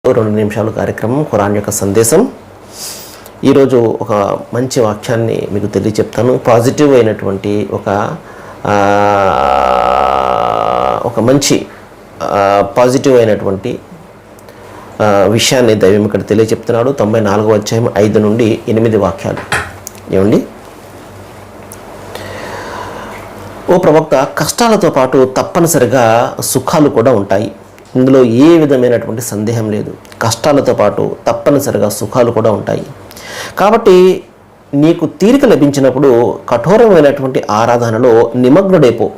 2 నిమిషాల కార్యక్రమం ఖురాన్ యొక్క సందేశం. ఈరోజు ఒక మంచి వాక్యాన్ని మీకు తెలియచెప్తాను. పాజిటివ్ అయినటువంటి ఒక మంచి పాజిటివ్ అయినటువంటి విషయాన్ని దైవం ఇక్కడ తెలియచెప్తున్నాడు. 94వ అధ్యాయం 5 నుండి 8 వాక్యాలు. ఏమండి? ఓ ప్రవక్త, కష్టాలతో పాటు తప్పనిసరిగా సుఖాలు కూడా ఉంటాయి. ఇందులో ఏ విధమైనటువంటి సందేహం లేదు. కష్టాలతో పాటు తప్పనిసరిగా సుఖాలు కూడా ఉంటాయి. కాబట్టి నీకు తీరిక లభించినప్పుడు కఠోరమైనటువంటి ఆరాధనలో నిమగ్నుడైపో.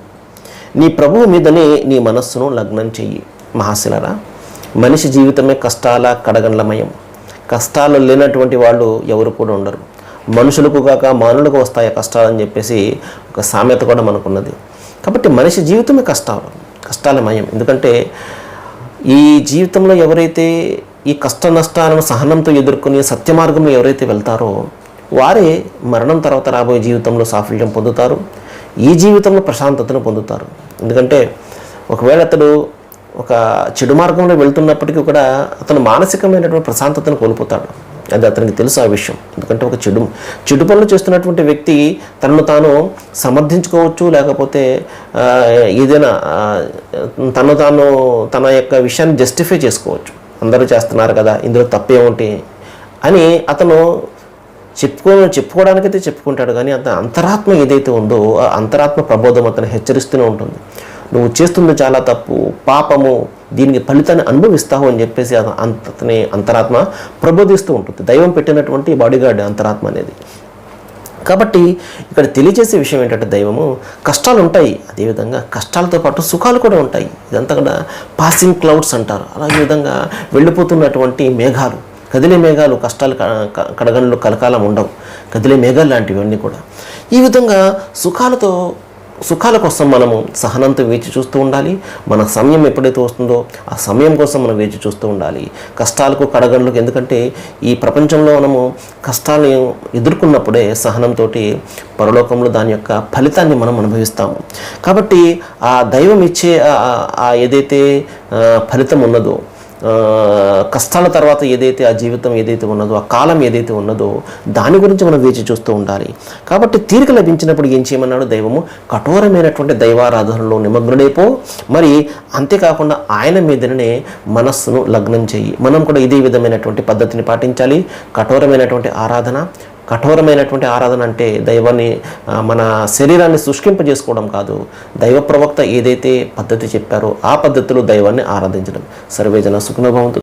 నీ ప్రభువు మీదనే నీ మనస్సును లగ్నం చెయ్యి. మహాశిలరా, మనిషి జీవితమే కష్టాల కడగండ్లమయం. కష్టాలు లేనటువంటి వాళ్ళు ఎవరు కూడా ఉండరు. మనుషులకు కాక మానులకు వస్తాయి కష్టాలని చెప్పేసి ఒక సామెత కూడా మనకున్నది. కాబట్టి మనిషి జీవితమే కష్టాలమయం. ఎందుకంటే ఈ జీవితంలో ఎవరైతే ఈ కష్ట నష్టాలను సహనంతో ఎదుర్కొని సత్య మార్గంలో ఎవరైతే వెళ్తారో వారే మరణం తర్వాత రాబోయే జీవితంలో సాఫల్యం పొందుతారు. ఈ జీవితంలో ప్రశాంతతను పొందుతారు. ఎందుకంటే ఒకవేళ అతడు ఒక చెడు మార్గంలో వెళ్తున్నప్పటికీ కూడా అతను మానసికమైనటువంటి ప్రశాంతతను కోల్పోతాడు. అది అతనికి తెలుసు ఆ విషయం. ఎందుకంటే ఒక చెడు పనులు చేస్తున్నటువంటి వ్యక్తి తనను తాను సమర్థించుకోవచ్చు, లేకపోతే ఏదైనా తన యొక్క విషయాన్ని జస్టిఫై చేసుకోవచ్చు. అందరూ చేస్తున్నారు కదా, ఇందులో తప్పేమిటి అని అతను చెప్పుకోవడానికైతే చెప్పుకుంటాడు. కానీ అతని అంతరాత్మ ఏదైతే ఉందో ఆ అంతరాత్మ ప్రబోధం అతను హెచ్చరిస్తూనే ఉంటుంది. నువ్వు చేస్తుంది చాలా తప్పు, పాపము, దీనికి ఫలితాన్ని అనుభవిస్తావు అని చెప్పేసి అతని అంతరాత్మ ప్రబోధిస్తూ ఉంటుంది. దైవం పెట్టినటువంటి బాడీగార్డ్ అంతరాత్మ అనేది. కాబట్టి ఇక్కడ తెలియజేసే విషయం ఏంటంటే దైవము కష్టాలు ఉంటాయి, అదేవిధంగా కష్టాలతో పాటు సుఖాలు కూడా ఉంటాయి. ఇదంతా కూడా పాసింగ్ క్లౌడ్స్ అంటారు. అలాగే విధంగా వెళ్ళిపోతున్నటువంటి మేఘాలు, కదిలే మేఘాలు, కష్టాలు కడగండ్లు కలకాలం ఉండవు. కదిలే మేఘాలు లాంటివన్నీ కూడా. ఈ విధంగా సుఖాల కోసం మనము సహనంతో వేచి చూస్తూ ఉండాలి. మన సమయం ఎప్పుడైతే వస్తుందో ఆ సమయం కోసం మనం వేచి చూస్తూ ఉండాలి. కష్టాలకు కడగండ్లకు, ఎందుకంటే ఈ ప్రపంచంలో మనము కష్టాలను ఎదుర్కొన్నప్పుడే సహనంతో పరలోకంలో దాని యొక్క ఫలితాన్ని మనం అనుభవిస్తాము. కాబట్టి ఆ దైవం ఇచ్చే ఏదైతే ఫలితం ఉన్నదో, కష్టాల తర్వాత ఏదైతే ఆ జీవితం ఏదైతే ఉన్నదో, ఆ కాలం ఏదైతే ఉన్నదో దాని గురించి మనం వేచి చూస్తూ ఉండాలి. కాబట్టి తీరిక లభించినప్పుడు ఏం చేయమన్నాడు దైవము? కఠోరమైనటువంటి దైవారాధనలో నిమగ్నుడైపో. మరి అంతేకాకుండా ఆయన మీదనే మనస్సును లగ్నం చేయి. మనం కూడా ఇదే విధమైనటువంటి పద్ధతిని పాటించాలి. కఠోరమైనటువంటి ఆరాధన అంటే దైవాన్ని, మన శరీరాన్ని శుష్కింపజేసుకోవడం కాదు. దైవ ప్రవక్త ఏదైతే పద్ధతి చెప్పారో ఆ పద్ధతిలో దైవాన్ని ఆరాధించడం. సర్వేజన సుఖినో భవంతు.